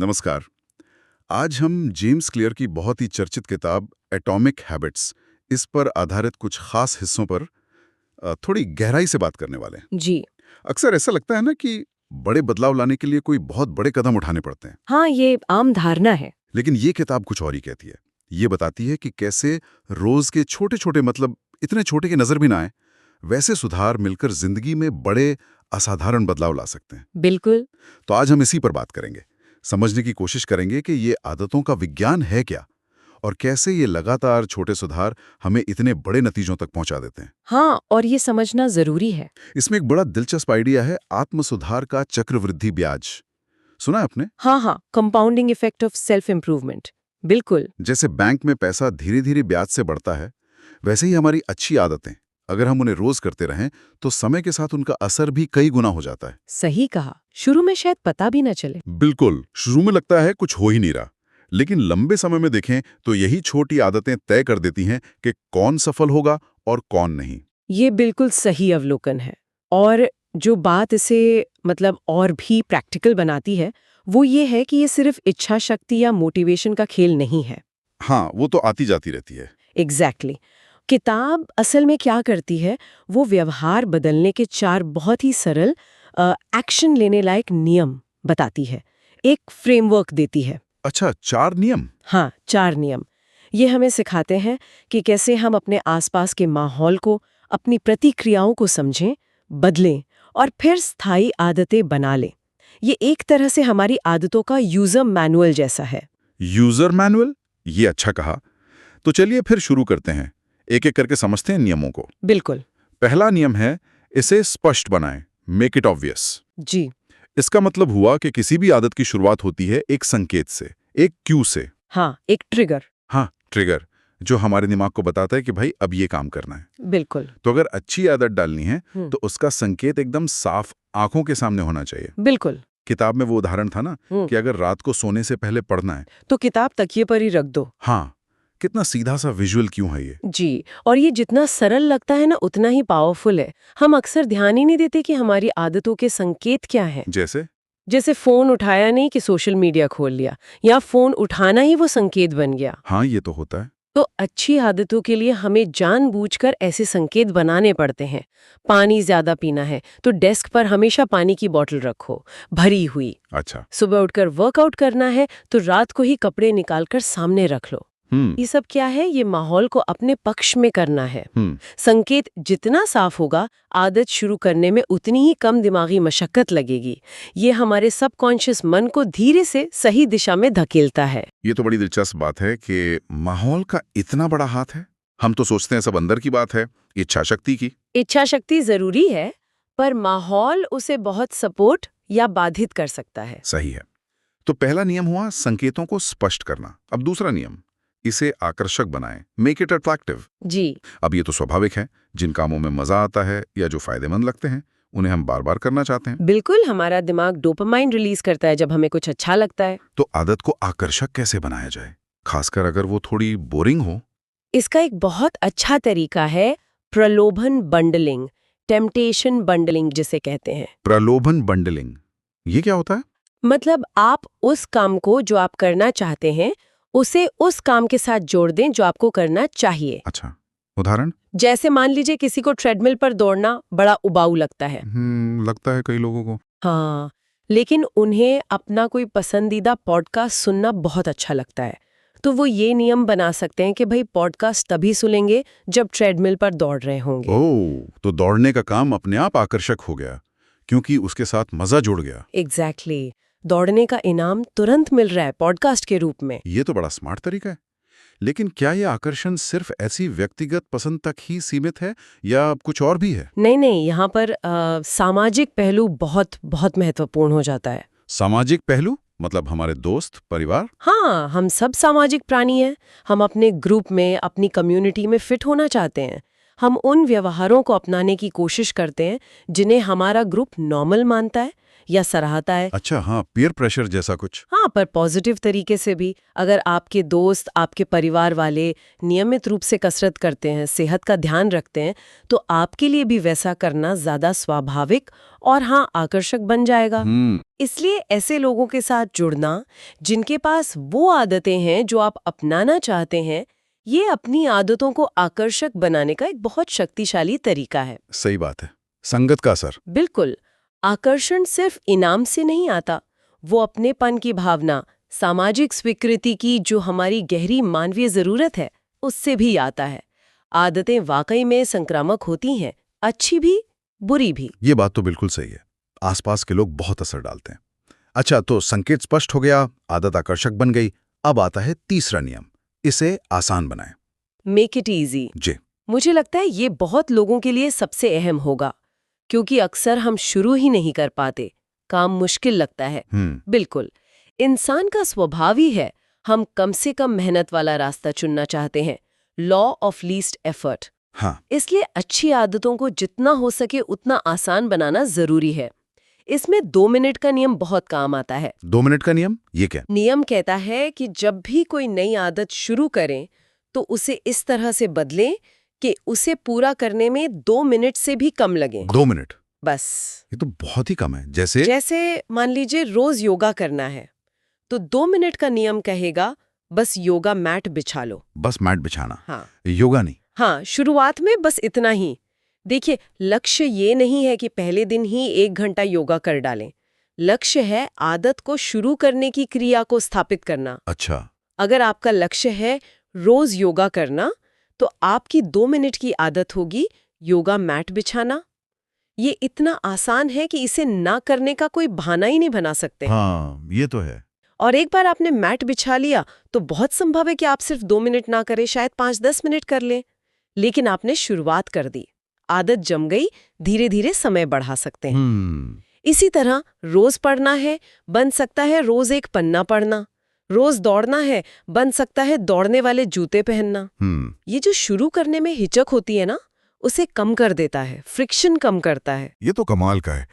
नमस्कार। आज हम जेम्स क्लियर की बहुत ही चर्चित किताब एटॉमिक हैबिट्स इस पर आधारित कुछ खास हिस्सों पर थोड़ी गहराई से बात करने वाले हैं। जी। अक्सर ऐसा लगता है ना कि बड़े बदलाव लाने के लिए कोई बहुत बड़े कदम उठाने पड़ते हैं, हाँ, ये आम धारणा है। लेकिन ये किताब कुछ और ही कहती है। ये बताती है कि कैसे रोज के छोटे छोटे, मतलब इतने छोटे कि नजर भी ना आए, वैसे सुधार मिलकर जिंदगी में बड़े असाधारण बदलाव ला सकते हैं। बिल्कुल। तो आज हम इसी पर बात करेंगे, समझने की कोशिश करेंगे कि ये आदतों का विज्ञान है क्या और कैसे ये लगातार छोटे सुधार हमें इतने बड़े नतीजों तक पहुंचा देते हैं। हाँ, और ये समझना जरूरी है। इसमें एक बड़ा दिलचस्प आइडिया है, आत्म सुधार का चक्रवृद्धि ब्याज। सुना है आपने? हाँ, compounding effect of self improvement. बिल्कुल। जैसे बैंक में पैसा धीरे धीरे ब्याज से बढ़ता है, वैसे ही हमारी अच्छी आदतें, अगर हम उन्हें रोज करते रहें तो समय के साथ उनका असर भी कई गुना हो जाता है। सही कहा। शुरू में शायद पता भी न चले। बिल्कुल, शुरू में लगता है कुछ हो ही नहीं रहा, लेकिन लंबे समय में देखें तो यही छोटी आदतें तय कर देती हैं कि कौन सफल होगा और कौन नहीं। ये बिल्कुल सही अवलोकन है। और जो बात इसे और भी प्रैक्टिकल बनाती है, वो ये है कि ये सिर्फ इच्छा शक्ति या मोटिवेशन का खेल नहीं है। हाँ, वो तो आती जाती रहती है। एग्जैक्टली। किताब असल में क्या करती है, वो व्यवहार बदलने के 4 बहुत ही सरल एक्शन लेने लायक नियम बताती है, एक फ्रेमवर्क देती है। अच्छा, 4 नियम? हाँ, 4 नियम। ये हमें सिखाते हैं कि कैसे हम अपने आसपास के माहौल को, अपनी प्रतिक्रियाओं को समझें, बदलें और फिर स्थायी आदतें बना लें। ये एक तरह से हमारी आदतों का यूजर मैनुअल जैसा है। User manual? ये अच्छा कहा। तो चलिए फिर शुरू करते हैं, एक एक करके समझते हैं नियमों को। बिल्कुल। पहला नियम है, इसे स्पष्ट बनाएं, मेक इट ऑब्वियस। जी। इसका मतलब हुआ कि किसी भी आदत की शुरुआत होती है एक संकेत से, एक क्यू से। हाँ, एक ट्रिगर। हाँ, ट्रिगर, जो हमारे दिमाग को बताता है कि भाई अब ये काम करना है। बिल्कुल। तो अगर अच्छी आदत डालनी है तो उसका संकेत एकदम साफ आंखों के सामने होना चाहिए। बिल्कुल। किताब में वो उदाहरण था ना कि अगर रात को सोने से पहले पढ़ना है तो किताब तकिए पर ही रख दो। हाँ, कितना सीधा सा विजुअल क्यों है ये। जी। और ये जितना सरल लगता है ना, उतना ही पावरफुल है। हम अक्सर ध्यान ही नहीं देते कि हमारी आदतों के संकेत क्या हैं। जैसे फोन उठाया नहीं कि सोशल मीडिया खोल लिया, या फोन उठाना ही वो संकेत बन गया। हाँ, ये तो होता है। तो अच्छी आदतों के लिए हमें जानबूझकर ऐसे संकेत बनाने पड़ते हैं। पानी ज्यादा पीना है तो डेस्क पर हमेशा पानी की बोतल रखो, भरी हुई। अच्छा। सुबह उठकर वर्कआउट करना है तो रात को ही कपड़े निकालकर सामने रख लो। ये सब क्या है? ये माहौल को अपने पक्ष में करना है। संकेत जितना साफ होगा, आदत शुरू करने में उतनी ही कम दिमागी मशक्कत लगेगी। ये हमारे सबकॉन्शियस मन को धीरे से सही दिशा में धकेलता है। ये तो बड़ी दिलचस्प बात है कि माहौल का इतना बड़ा हाथ है। हम तो सोचते हैं सब अंदर की बात है, इच्छा शक्ति की। इच्छा शक्ति जरूरी है, पर माहौल उसे बहुत सपोर्ट या बाधित कर सकता है। सही है। तो पहला नियम हुआ संकेतों को स्पष्ट करना। अब दूसरा नियम, इसे आकर्षक बनाएं, मेक इट अट्रैक्टिव। जी। अब ये तो स्वाभाविक है, जिन कामों में मजा आता है या जो फायदेमंद लगते हैं उन्हें हम बार बार करना चाहते हैं। बिल्कुल, हमारा दिमाग डोपामाइन रिलीज करता है जब हमें कुछ अच्छा लगता है। तो आदत को आकर्षक कैसे बनाया जाए, खासकर अगर वो थोड़ी बोरिंग हो? इसका एक बहुत अच्छा तरीका है प्रलोभन बंडलिंग, टेम्पटेशन बंडलिंग जिसे कहते हैं। प्रलोभन बंडलिंग, ये क्या होता है? मतलब आप उस काम को जो आप करना चाहते हैं, उसे उस काम के साथ जोड़ दें जो आपको करना चाहिए। अच्छा, उदाहरण? जैसे मान लीजिए किसी को ट्रेडमिल पर दौड़ना बड़ा उबाऊ लगता है। लगता है कई लोगों को। हाँ, लेकिन उन्हें अपना कोई पसंदीदा पॉडकास्ट सुनना बहुत अच्छा लगता है। तो वो ये नियम बना सकते हैं कि भाई पॉडकास्ट तभी सुनेंगे जब ट्रेडमिल पर दौड़ रहे होंगे। ओह, तो दौड़ने का काम अपने आप आकर्षक हो गया क्योंकि उसके साथ मजा जुड़ गया। एग्जैक्टली। दौड़ने का इनाम तुरंत मिल रहा है पॉडकास्ट के रूप में। ये तो बड़ा स्मार्ट तरीका है। लेकिन क्या ये आकर्षण सिर्फ ऐसी व्यक्तिगत पसंद तक ही सीमित है या कुछ और भी है? नहीं, यहाँ पर सामाजिक पहलू बहुत बहुत महत्वपूर्ण हो जाता है। सामाजिक पहलू मतलब हमारे दोस्त, परिवार? हाँ, हम सब सामाजिक प्राणी हैं। हम अपने ग्रुप में, अपनी कम्युनिटी में फिट होना चाहते हैं। हम उन व्यवहारों को अपनाने की कोशिश करते हैं जिन्हें हमारा ग्रुप नॉर्मल मानता है या सराहता है। अच्छा, हाँ, पीयर प्रेशर जैसा कुछ। हाँ, पर पॉजिटिव तरीके से भी। अगर आपके दोस्त, आपके परिवार वाले नियमित रूप से कसरत करते हैं, सेहत का ध्यान रखते हैं, तो आपके लिए भी वैसा करना ज्यादा स्वाभाविक और हाँ, आकर्षक बन जाएगा। इसलिए ऐसे लोगों के साथ जुड़ना जिनके पास वो आदतें हैं जो आप अपनाना चाहते हैं, ये अपनी आदतों को आकर्षक बनाने का एक बहुत शक्तिशाली तरीका है। सही बात है। संगत का असर। बिल्कुल। आकर्षण सिर्फ इनाम से नहीं आता, वो अपनेपन की भावना, सामाजिक स्वीकृति की जो हमारी गहरी मानवीय जरूरत है, उससे भी आता है। आदतें वाकई में संक्रामक होती हैं, अच्छी भी, बुरी भी। ये बात तो बिल्कुल सही है। आसपास के लोग बहुत असर डालते हैं। अच्छा, तो संकेत स्पष्ट हो गया, आदत आकर्षक बन गई। अब आता है तीसरा नियम, इसे आसान बनाएं। Make it easy. जी। मुझे लगता है ये बहुत लोगों के लिए सबसे अहम होगा, क्योंकि अक्सर हम शुरू ही नहीं कर पाते, काम मुश्किल लगता है। बिल्कुल, इंसान का स्वभाव ही है, हम कम से कम मेहनत वाला रास्ता चुनना चाहते हैं, लॉ ऑफ लीस्ट एफर्ट। हाँ। इसलिए अच्छी आदतों को जितना हो सके उतना आसान बनाना जरूरी है। इसमें 2 मिनट का नियम बहुत काम आता है। 2 मिनट का नियम, ये क्या? नियम कहता है कि जब भी कोई नई आदत शुरू करें तो उसे इस तरह से बदलें कि उसे पूरा करने में 2 मिनट से भी कम लगे। 2 मिनट? बस। ये तो बहुत ही कम है। जैसे मान लीजिए रोज योगा करना है, तो 2 मिनट का नियम कहेगा बस योगा मैट बिछा लो। बस मैट बिछाना? हाँ। योगा नहीं? हाँ, शुरुआत में बस इतना ही। देखिए, लक्ष्य ये नहीं है कि पहले दिन ही 1 घंटा योगा कर डालें। लक्ष्य है आदत को शुरू करने की क्रिया को स्थापित करना। अच्छा। अगर आपका लक्ष्य है रोज योगा करना, तो आपकी 2 मिनट की आदत होगी योगा मैट बिछाना। ये इतना आसान है कि इसे ना करने का कोई बहाना ही नहीं बना सकते। हाँ, ये तो है। और एक बार आपने मैट बिछा लिया तो बहुत संभव है कि आप सिर्फ 2 मिनट ना करें, शायद 5-10 मिनट कर लें। लेकिन आपने शुरुआत कर दी, आदत जम गई, धीरे धीरे समय बढ़ा सकते हैं। इसी तरह रोज पढ़ना है, बन सकता है रोज एक पन्ना पढ़ना। रोज दौड़ना है, बन सकता है दौड़ने वाले जूते पहनना। ये जो शुरू करने में हिचक होती है ना, उसे कम कर देता है, फ्रिक्शन कम करता है। ये तो कमाल का है।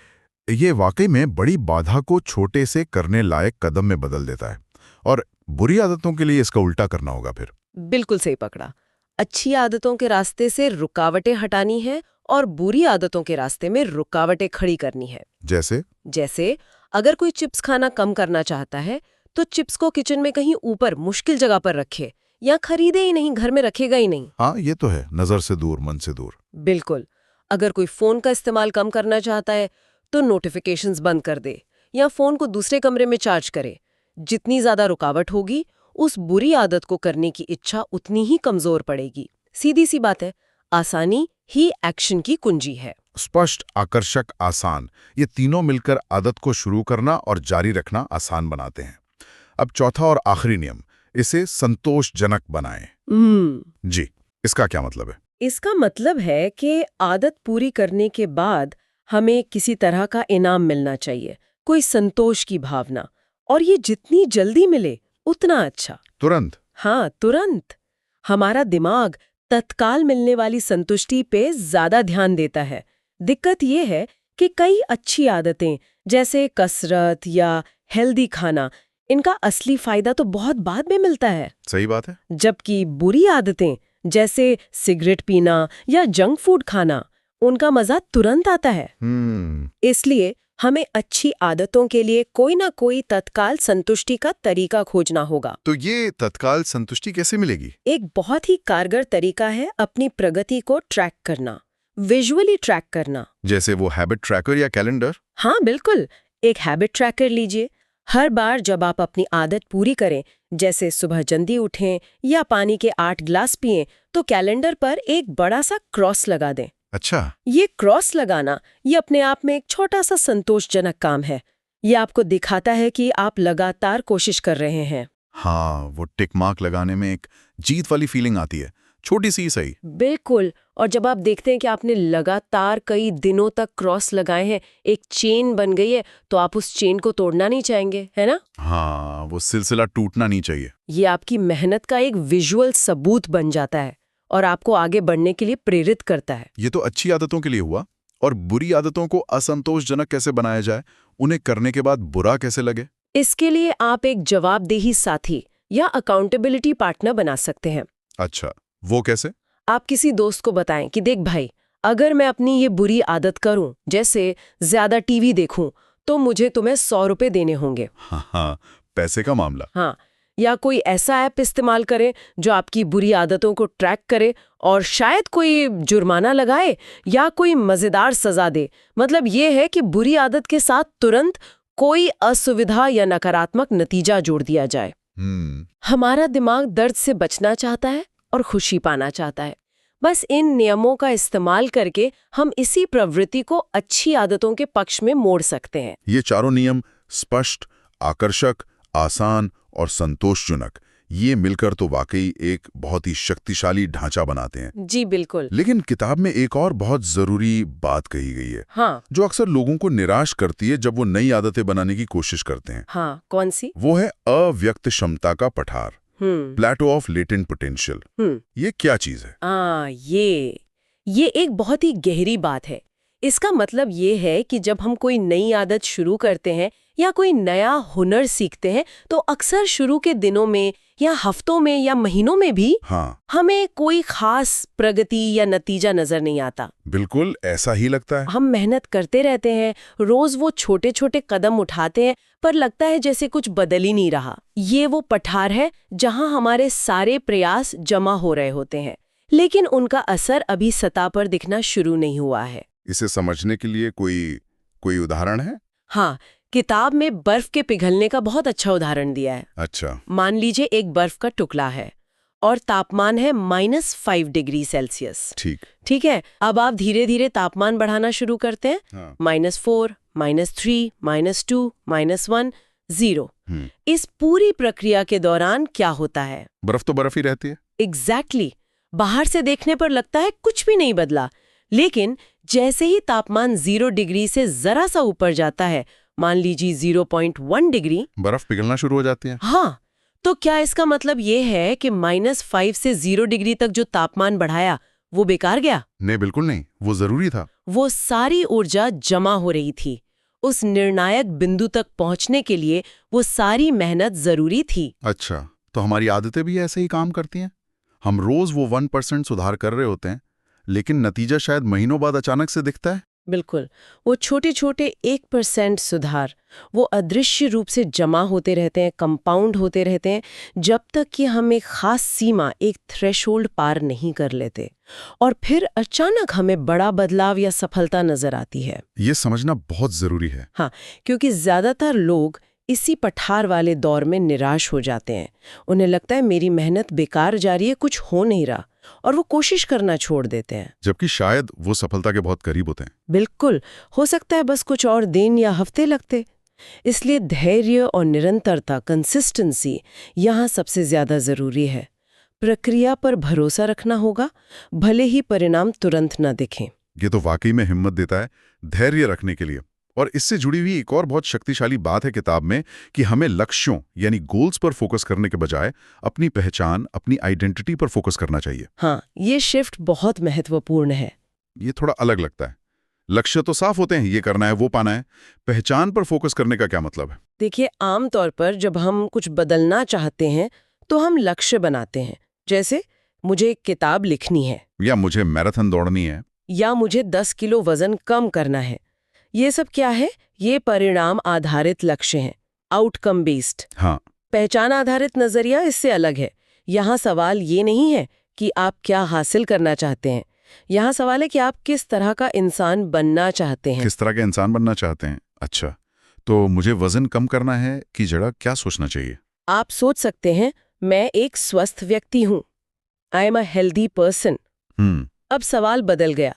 ये वाकई में बड़ी बाधा को छोटे से करने लायक कदम में बदल देता है। और बुरी आदतों के लिए इसका उल्टा करना होगा फिर। बिल्कुल सही पकड़ा। अच्छी आदतों के रास्ते से रुकावटें हटानी है और बुरी आदतों के रास्ते में रुकावटें खड़ी करनी है। जैसे अगर कोई चिप्स खाना कम करना चाहता है, तो चिप्स को किचन में कहीं ऊपर मुश्किल जगह पर रखे, या खरीदे ही नहीं, घर में रखेगा ही नहीं। हाँ, ये तो है, नजर से दूर, मन से दूर। बिल्कुल। अगर कोई फोन का इस्तेमाल कम करना चाहता है, तो नोटिफिकेशंस बंद कर दे या फोन को दूसरे कमरे में चार्ज करे। जितनी ज्यादा रुकावट होगी, उस बुरी आदत को करने की इच्छा उतनी ही कमजोर पड़ेगी। सीधी सी बात है, आसानी ही एक्शन की कुंजी है। स्पष्ट, आकर्षक, आसान, ये तीनों मिलकर आदत को शुरू करना और जारी रखना आसान बनाते हैं। अब चौथा और आखिरी नियम, इसे संतोषजनक बनाएं। जी, इसका क्या मतलब है? इसका मतलब है कि आदत पूरी करने के बाद हमें किसी तरह का इनाम मिलना चाहिए, कोई संतोष की भावना, और ये जितनी जल्दी मिले उतना अच्छा। तुरंत? हाँ, तुरंत। हमारा दिमाग तत्काल मिलने वाली संतुष्टि पे ज्यादा ध्यान देता है। दिक्कत ये है कि कई अच्छी आदतें जैसे कसरत या हेल्दी खाना, इनका असली फायदा तो बहुत बाद में मिलता है। सही बात है। जबकि बुरी आदतें जैसे सिगरेट पीना या जंक फूड खाना, उनका मजा तुरंत आता है। इसलिए हमें अच्छी आदतों के लिए कोई ना कोई तत्काल संतुष्टि का तरीका खोजना होगा। तो ये तत्काल संतुष्टि कैसे मिलेगी? एक बहुत ही कारगर तरीका है अपनी प्रगति को ट्रैक करना, विजुअली ट्रैक करना। जैसे वो हैबिट ट्रैकर या कैलेंडर? हाँ, बिल्कुल। एक हैबिट ट्रैकर लीजिए। हर बार जब आप अपनी आदत पूरी करें, जैसे सुबह जल्दी उठें या पानी के 8 ग्लास पिएं, तो कैलेंडर पर एक बड़ा सा क्रॉस लगा दें। अच्छा। ये क्रॉस लगाना, ये अपने आप में एक छोटा सा संतोषजनक काम है। ये आपको दिखाता है कि आप लगातार कोशिश कर रहे हैं। हाँ, वो टिक मार्क लगाने में एक जीत वाली फीलिंग आती है, छोटी सी सही। बिल्कुल। और जब आप देखते हैं कि आपने लगातार कई दिनों तक क्रॉस लगाए हैं, एक चेन बन गई है, तो आप उस चेन को तोड़ना नहीं चाहेंगे, है ना? हाँ, वो सिलसिला टूटना नहीं चाहिए। ये आपकी मेहनत का एक विजुअल सबूत बन जाता है और आपको आगे बढ़ने के लिए प्रेरित करता है। ये तो अच्छी आदतों के लिए हुआ। और बुरी आदतों को असंतोषजनक कैसे बनाया जाए, उन्हें करने के बाद बुरा कैसे लगे? इसके लिए आप एक जवाबदेही साथी या अकाउंटेबिलिटी पार्टनर बना सकते हैं। अच्छा, वो कैसे? आप किसी दोस्त को बताएं कि देख भाई, अगर मैं अपनी ये बुरी आदत करूं, जैसे ज्यादा टीवी देखूं, तो मुझे तुम्हें 100 रुपए देने होंगे। हाँ, पैसे का मामला। हाँ, या कोई ऐसा ऐप इस्तेमाल करें जो आपकी बुरी आदतों को ट्रैक करे और शायद कोई जुर्माना लगाए या कोई मजेदार सजा दे। मतलब ये है कि बुरी आदत के साथ तुरंत कोई असुविधा या नकारात्मक नतीजा जोड़ दिया जाए। हमारा दिमाग दर्द से बचना चाहता है और खुशी पाना चाहता है। बस इन नियमों का इस्तेमाल करके हम इसी प्रवृत्ति को अच्छी आदतों के पक्ष में मोड़ सकते हैं। ये चारों नियम स्पष्ट, आकर्षक, आसान और संतोषजनक, ये मिलकर तो वाकई एक बहुत ही शक्तिशाली ढांचा बनाते हैं। जी बिल्कुल। लेकिन किताब में एक और बहुत जरूरी बात कही गई है, हाँ, जो अक्सर लोगों को निराश करती है जब वो नई आदतें बनाने की कोशिश करते हैं। हाँ, कौन सी? वो है अव्यक्त क्षमता का पठार, प्लेटो ऑफ लेटेंट पोटेंशियल। ये क्या चीज है? ये एक बहुत ही गहरी बात है। इसका मतलब ये है कि जब हम कोई नई आदत शुरू करते हैं या कोई नया हुनर सीखते हैं, तो अक्सर शुरू के दिनों में या हफ्तों में या महीनों में भी हमें कोई खास प्रगति या नतीजा नजर नहीं आता। बिल्कुल ऐसा ही लगता है। हम मेहनत करते रहते हैं, रोज वो छोटे छोटे कदम उठाते हैं, पर लगता है जैसे कुछ बदल ही नहीं रहा। ये वो पठार है जहां हमारे सारे प्रयास जमा हो रहे होते हैं, लेकिन उनका असर अभी सतह पर दिखना शुरू नहीं हुआ है। इसे समझने के लिए कोई उदाहरण है? हाँ, किताब में बर्फ के पिघलने का बहुत अच्छा उदाहरण दिया है। अच्छा। मान लीजिए एक बर्फ का टुकड़ा है और तापमान है -5 डिग्री सेल्सियस। ठीक है। अब आप धीरे धीरे तापमान बढ़ाना शुरू करते हैं। -4, -3, -2, -1, 0। इस पूरी प्रक्रिया के दौरान क्या होता है? बर्फ तो बर्फ ही रहती है। एग्जैक्टली। बाहर से देखने पर लगता है कुछ भी नहीं बदला, लेकिन जैसे ही तापमान 0 डिग्री से जरा सा ऊपर जाता है, मान लीजिए 0.1 डिग्री, बर्फ पिघलना शुरू हो जाती है। हाँ, तो क्या इसका मतलब ये है कि -5 से 0 डिग्री तक जो तापमान बढ़ाया वो बेकार गया? नहीं, बिल्कुल नहीं, वो जरूरी था। वो सारी ऊर्जा जमा हो रही थी। उस निर्णायक बिंदु तक पहुंचने के लिए वो सारी मेहनत जरूरी थी। अच्छा, तो हमारी आदतें भी ऐसे ही काम करती हैं। हम रोज वो 1% सुधार कर रहे होते हैं, लेकिन नतीजा शायद महीनों बाद अचानक से दिखता है। बिल्कुल। वो छोटे छोटे 1% सुधार वो अदृश्य रूप से जमा होते रहते हैं, कंपाउंड होते रहते हैं, जब तक कि हम एक खास सीमा, एक थ्रेशोल्ड पार नहीं कर लेते, और फिर अचानक हमें बड़ा बदलाव या सफलता नजर आती है। ये समझना बहुत जरूरी है। हाँ, क्योंकि ज्यादातर लोग इसी पठार वाले दौर में निराश हो जाते हैं। उन्हें लगता है मेरी मेहनत बेकार जा रही है, कुछ हो नहीं रहा, और वो कोशिश करना छोड़ देते हैं, जबकि शायद वो सफलता के बहुत करीब होते हैं। बिल्कुल, हो सकता है बस कुछ और दिन या हफ्ते लगते। इसलिए धैर्य और निरंतरता, कंसिस्टेंसी यहाँ सबसे ज्यादा जरूरी है। प्रक्रिया पर भरोसा रखना होगा, भले ही परिणाम तुरंत न दिखें। ये तो वाकई में हिम्मत देता है धैर्य रखने के लिए। और इससे जुड़ी हुई एक और बहुत शक्तिशाली बात है किताब में कि हमें लक्ष्यों यानी गोल्स पर फोकस करने के बजाय अपनी पहचान, अपनी आइडेंटिटी पर फोकस करना चाहिए। हाँ, ये शिफ्ट बहुत महत्वपूर्ण है। ये थोड़ा अलग लगता है। लक्ष्य तो साफ होते हैं, ये करना है, वो पाना है। पहचान पर फोकस करने का क्या मतलब है? देखिए, आमतौर पर जब हम कुछ बदलना चाहते हैं तो हम लक्ष्य बनाते हैं, जैसे मुझे एक किताब लिखनी है, या मुझे मैराथन दौड़नी है, या मुझे 10 किलो वजन कम करना है। ये सब क्या है? ये परिणाम आधारित लक्ष्य हैं, आउटकम बेस्ड। हाँ। पहचान आधारित नजरिया इससे अलग है। यहाँ सवाल ये नहीं है कि आप क्या हासिल करना चाहते हैं, यहाँ सवाल है कि आप किस तरह का इंसान बनना चाहते हैं। किस तरह के इंसान बनना चाहते हैं? अच्छा, तो मुझे वजन कम करना है की जगह क्या सोचना चाहिए? आप सोच सकते हैं, मैं एक स्वस्थ व्यक्ति हूँ, I am a healthy person. अब सवाल बदल गया।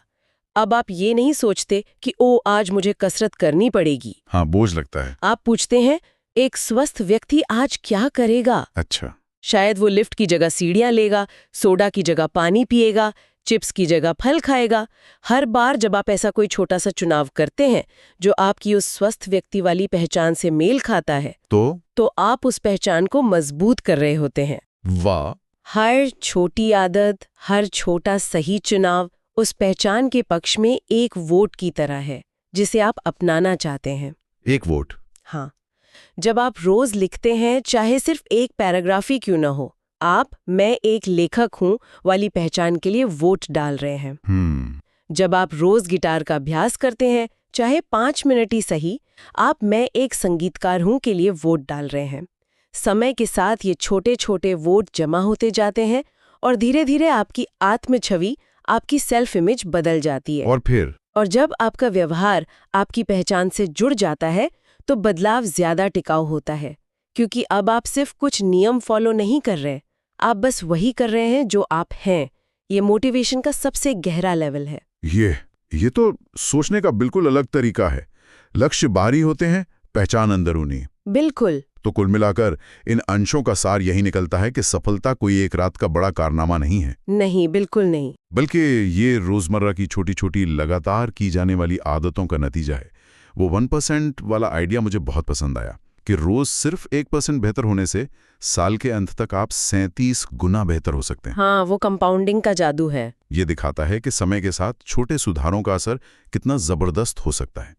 अब आप ये नहीं सोचते कि ओ आज मुझे कसरत करनी पड़ेगी। हाँ, बोझ लगता है। आप पूछते हैं, एक स्वस्थ व्यक्ति आज क्या करेगा? अच्छा। शायद वो लिफ्ट की जगह सीढ़ियां लेगा, सोडा की जगह पानी पिएगा, चिप्स की जगह फल खाएगा। हर बार जब आप ऐसा कोई छोटा सा चुनाव करते हैं जो आपकी उस स्वस्थ व्यक्ति वाली पहचान से मेल खाता है, तो आप उस पहचान को मजबूत कर रहे होते हैं। वाह। हर छोटी आदत, हर छोटा सही चुनाव उस पहचान के पक्ष में एक वोट की तरह है जिसे आप अपनाना चाहते हैं। एक वोट? हाँ, जब आप रोज लिखते हैं, चाहे सिर्फ एक पैराग्राफ ही क्यों ना हो, आप मैं एक लेखक हूं वाली पहचान के लिए वोट डाल रहे हैं। जब आप रोज गिटार का अभ्यास करते हैं, चाहे 5 मिनट ही सही, आप मैं एक संगीतकार हूं के लिए वोट डाल रहे हैं। समय के साथ ये छोटे छोटे वोट जमा होते जाते हैं और धीरे धीरे आपकी आत्म छवि, आपकी सेल्फ इमेज बदल जाती है। और जब आपका व्यवहार आपकी पहचान से जुड़ जाता है तो बदलाव ज्यादा टिकाऊ होता है, क्योंकि अब आप सिर्फ कुछ नियम फॉलो नहीं कर रहे, आप बस वही कर रहे हैं जो आप हैं। ये मोटिवेशन का सबसे गहरा लेवल है। ये तो सोचने का बिल्कुल अलग तरीका है। लक्ष्य बाहरी होते हैं, पहचान अंदरूनी। बिल्कुल। तो कुल मिलाकर इन अंशों का सार यही निकलता है कि सफलता कोई एक रात का बड़ा कारनामा नहीं है। नहीं, बिल्कुल नहीं। बल्कि ये रोजमर्रा की छोटी छोटी लगातार की जाने वाली आदतों का नतीजा है। वो 1% वाला आइडिया मुझे बहुत पसंद आया कि रोज सिर्फ 1% बेहतर होने से साल के अंत तक आप 37 गुना बेहतर हो सकते हैं। हाँ, वो कंपाउंडिंग का जादू है। ये दिखाता है कि समय के साथ छोटे सुधारों का असर कितना जबरदस्त हो सकता है।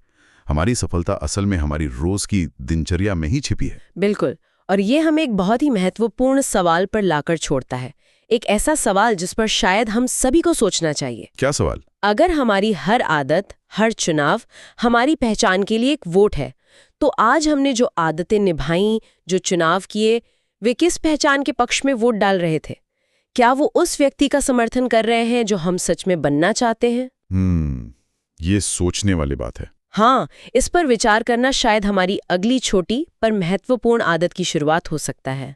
हमारी सफलता असल में हमारी रोज की दिनचर्या में ही छिपी है। बिल्कुल। और ये हमें एक बहुत ही महत्वपूर्ण सवाल पर लाकर छोड़ता है, एक ऐसा सवाल जिस पर शायद हम सभी को सोचना चाहिए। क्या सवाल? अगर हमारी हर आदत, हर चुनाव हमारी पहचान के लिए एक वोट है, तो आज हमने जो आदतें निभाई, जो चुनाव किए, वे किस पहचान के पक्ष में वोट डाल रहे थे? क्या वो उस व्यक्ति का समर्थन कर रहे हैं जो हम सच में बनना चाहते हैं? ये सोचने वाली बात है। हाँ, इस पर विचार करना शायद हमारी अगली छोटी पर महत्वपूर्ण आदत की शुरुआत हो सकता है।